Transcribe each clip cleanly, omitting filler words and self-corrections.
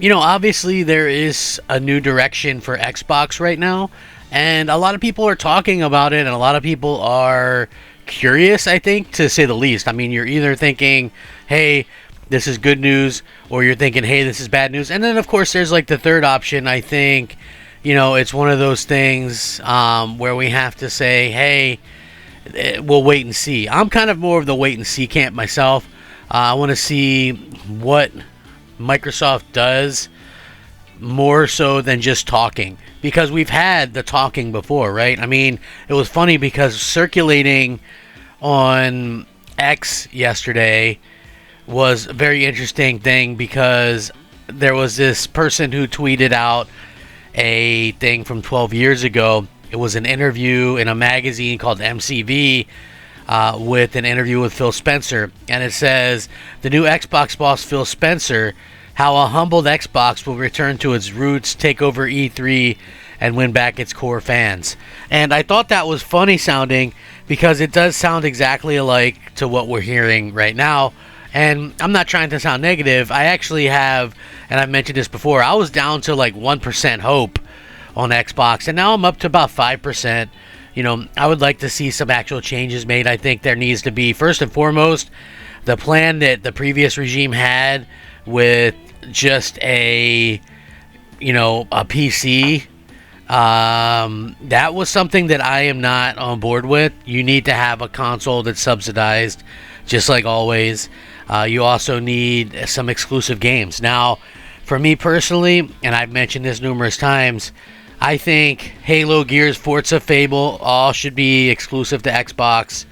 Obviously there is a new direction for Xbox right now, and a lot of people are talking about it, and a lot of people are curious, I think, to say the least. I mean, you're either thinking, hey, this is good news, or you're thinking, hey, this is bad news. And then, of course, there's like the third option. I think, it's one of those things where we have to say, hey, we'll wait and see. I'm kind of more of the wait and see camp myself. I want to see what Microsoft does more so than just talking, because we've had the talking before, right? I mean, it was funny because circulating on X yesterday was a very interesting thing, because there was this person who tweeted out a thing from 12 years ago. It was an interview in a magazine called MCV with an interview with Phil Spencer, and it says, the new Xbox boss Phil Spencer, how a humbled Xbox will return to its roots, take over E3, and win back its core fans. And I thought that was funny sounding, because it does sound exactly alike to what we're hearing right now. And I'm not trying to sound negative. I actually have, and I've mentioned this before, I was down to like 1% hope on Xbox, and now I'm up to about 5%. I would like to see some actual changes made. I think there needs to be, first and foremost, the plan that the previous regime had with just a PC. That was something that I am not on board with. You need to have a console that's subsidized, just like always. You also need some exclusive games. Now, for me personally, and I've mentioned this numerous times, I think Halo, Gears, Forza, Fable all should be exclusive to Xbox.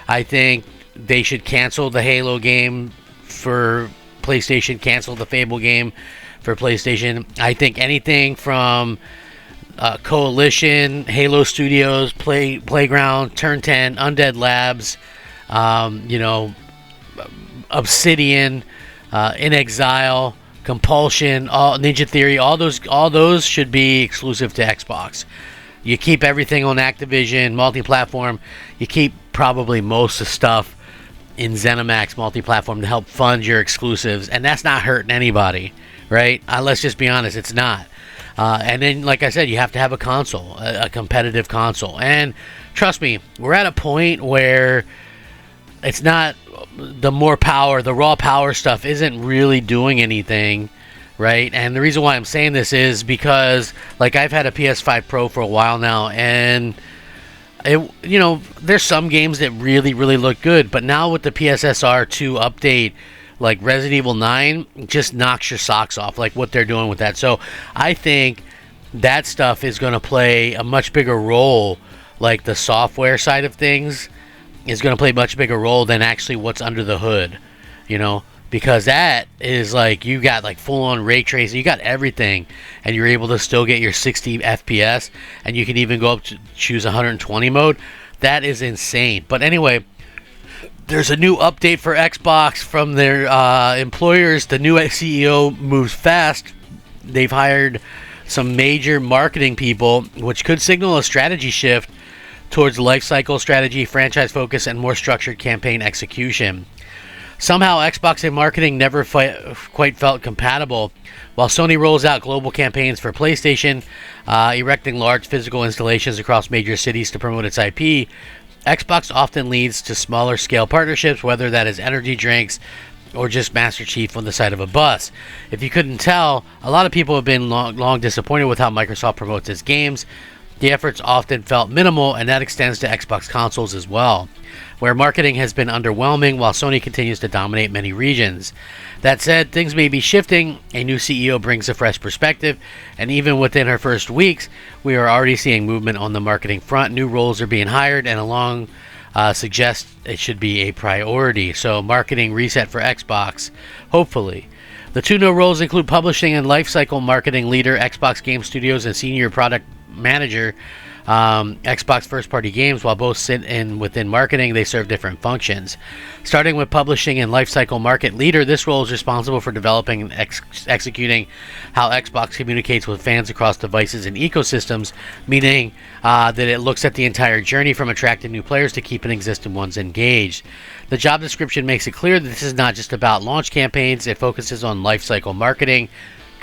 I think they should cancel the Halo game for PlayStation, cancel the Fable game for PlayStation. I think anything from Coalition, Halo Studios, Playground, Turn 10, Undead Labs, Obsidian, In Exile, Compulsion, Ninja Theory, all those should be exclusive to Xbox. You keep everything on Activision, multi-platform. You keep probably most of the stuff in ZeniMax multi-platform to help fund your exclusives, and that's not hurting anybody, right? Let's just be honest, it's not. And then, like I said, you have to have a console, a competitive console. And trust me, we're at a point where it's not the raw power stuff isn't really doing anything, right? And the reason why I'm saying this is because, like, I've had a PS5 Pro for a while now, and there's some games that really, really look good, but now with the PSSR 2 update, like Resident Evil 9, just knocks your socks off, like what they're doing with that. So I think that stuff is going to play a much bigger role, like the software side of things is going to play a much bigger role than actually what's under the hood, because that is like, you got like full-on ray tracing, you got everything, and you're able to still get your 60 FPS, and you can even go up to choose 120 mode. That is insane. But anyway, there's a new update for Xbox from their employers. The new CEO moves fast. They've hired some major marketing people, which could signal a strategy shift towards life cycle strategy, franchise focus, and more structured campaign execution. Somehow, Xbox and marketing never quite felt compatible. While Sony rolls out global campaigns for PlayStation, erecting large physical installations across major cities to promote its IP, Xbox often leads to smaller scale partnerships, whether that is energy drinks or just Master Chief on the side of a bus. If you couldn't tell, a lot of people have been long disappointed with how Microsoft promotes its games. The efforts often felt minimal, and that extends to Xbox consoles as well, where marketing has been underwhelming while Sony continues to dominate many regions. That said, things may be shifting. A new CEO brings a fresh perspective, and even within her first weeks, we are already seeing movement on the marketing front. New roles are being hired, and along suggests it should be a priority. So, marketing reset for Xbox, hopefully. The two new roles include publishing and lifecycle marketing leader, Xbox Game Studios, and senior product manager, Xbox first-party games. While both sit within marketing, they serve different functions. Starting with publishing and lifecycle market leader, this role is responsible for developing and executing how Xbox communicates with fans across devices and ecosystems, meaning that it looks at the entire journey from attracting new players to keeping existing ones engaged. The job description makes it clear that this is not just about launch campaigns. It focuses on lifecycle marketing,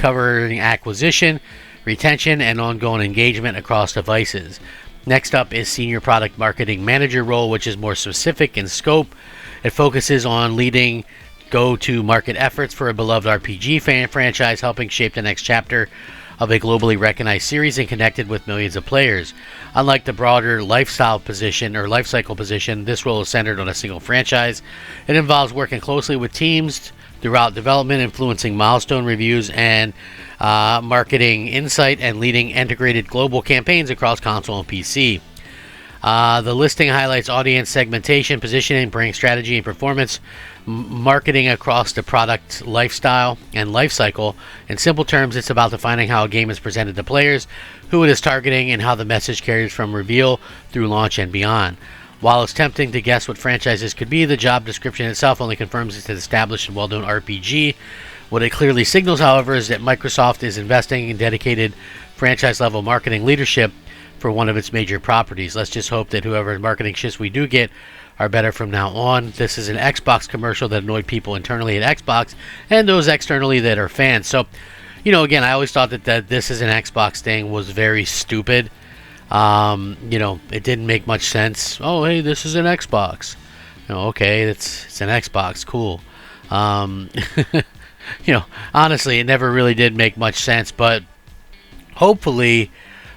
covering acquisition, retention, and ongoing engagement across devices. Next up is Senior Product Marketing Manager role, which is more specific in scope. It focuses on leading go-to-market efforts for a beloved RPG franchise, helping shape the next chapter of a globally recognized series and connected with millions of players. Unlike the broader lifecycle position, this role is centered on a single franchise. It involves working closely with teams throughout development, influencing milestone reviews and marketing insight, and leading integrated global campaigns across console and PC. The listing highlights audience segmentation, positioning, brand strategy, and performance marketing across the product lifestyle and lifecycle. In simple terms, it's about defining how a game is presented to players, who it is targeting, and how the message carries from reveal through launch and beyond. While it's tempting to guess what franchises could be, the job description itself only confirms it's an established and well-known RPG. What it clearly signals, however, is that Microsoft is investing in dedicated franchise-level marketing leadership for one of its major properties. Let's just hope that whoever marketing shifts we do get are better from now on. This is an Xbox commercial that annoyed people internally at Xbox and those externally that are fans. So, again, I always thought that this is an Xbox thing was very stupid. It didn't make much sense. Oh, hey, this is an Xbox. Okay, it's an Xbox. Cool. Honestly, it never really did make much sense, but hopefully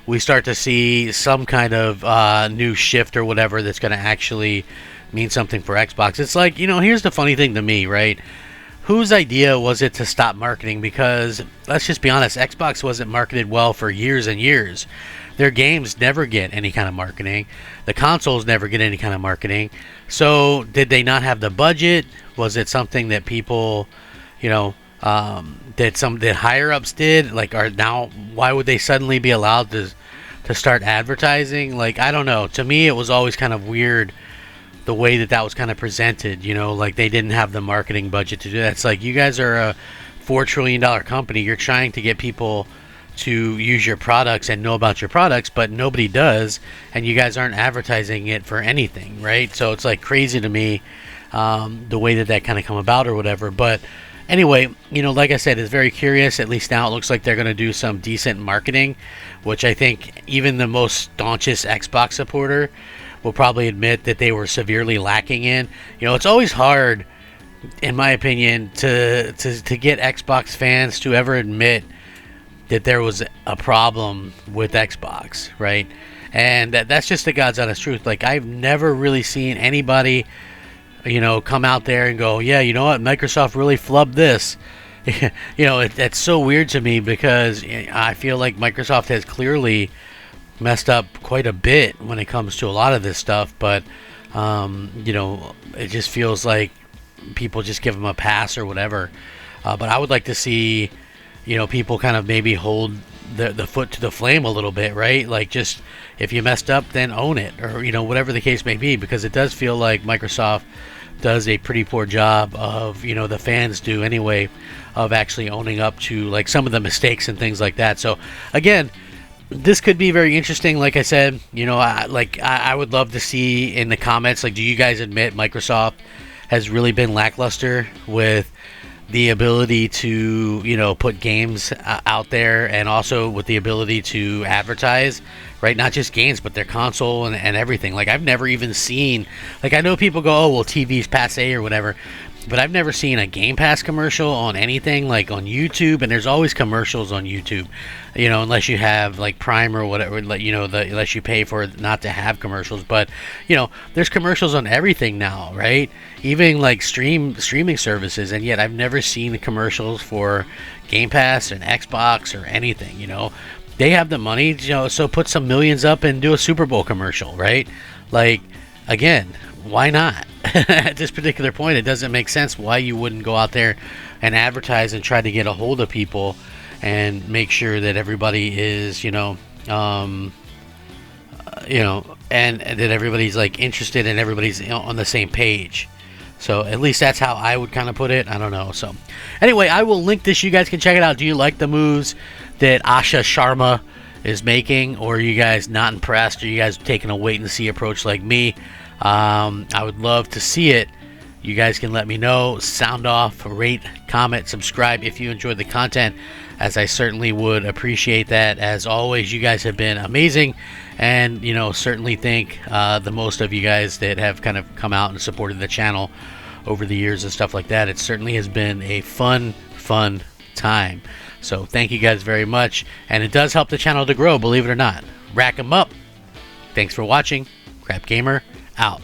we start to see some kind of new shift or whatever that's going to actually mean something for Xbox. It's like, here's the funny thing to me, right? Whose idea was it to stop marketing? Because, let's just be honest, Xbox wasn't marketed well for years and years. Their games never get any kind of marketing. The consoles never get any kind of marketing. So, did they not have the budget? Was it something that people, that higher-ups did? Why would they suddenly be allowed to start advertising? I don't know. To me, it was always kind of weird the way that was kind of presented, they didn't have the marketing budget to do that. It's like, you guys are a $4 trillion company. You're trying to get people to use your products and know about your products, but nobody does, and you guys aren't advertising it for anything, right? So it's crazy to me, the way that kind of come about or whatever. But anyway, like I said, it's very curious. At least now it looks like they're going to do some decent marketing, which I think even the most staunchest Xbox supporter will probably admit that they were severely lacking in. It's always hard, in my opinion, to get Xbox fans to ever admit that there was a problem with Xbox, right? And that's just the God's honest truth. I've never really seen anybody, come out there and go, yeah, you know what, Microsoft really flubbed this. That's so weird to me, because I feel like Microsoft has clearly messed up quite a bit when it comes to a lot of this stuff, but it just feels like people just give them a pass or whatever. But I would like to see, people kind of maybe hold the foot to the flame a little bit, right? Just, if you messed up, then own it, or whatever the case may be, because it does feel like Microsoft does a pretty poor job of, the fans do anyway, of actually owning up to some of the mistakes and things like that. So again, this could be very interesting. Like I said, I would love to see in the comments, do you guys admit Microsoft has really been lackluster with the ability to, put games out there, and also with the ability to advertise, right? Not just games, but their console and everything. I've never even seen, I know people go, oh, well, TV's passe or whatever, but I've never seen a Game Pass commercial on anything, on YouTube, and there's always commercials on YouTube, unless you have Prime or whatever, unless you pay for it not to have commercials. But there's commercials on everything now, right? Even streaming services, and yet I've never seen commercials for Game Pass and Xbox or anything. They have the money, so put some millions up and do a Super Bowl commercial, right? Again, why not? At this particular point, it doesn't make sense why you wouldn't go out there and advertise and try to get a hold of people and make sure that everybody is, and that everybody's interested and everybody's on the same page. So at least that's how I would kind of put it. I don't know. So anyway, I will link this. You guys can check it out. Do you like the moves that Asha Sharma is making, or are you guys not impressed? Are you guys taking a wait and see approach like me? I would love to see it, You guys can let me know, sound off, rate, comment, subscribe if you enjoyed the content, as I certainly would appreciate that. As always, you guys have been amazing, and certainly thank the most of you guys that have kind of come out and supported the channel over the years and stuff like that. It certainly has been a fun time. So thank you guys very much, and it does help the channel to grow, believe it or not. Rack 'em up. Thanks for watching. Crap Gamer out.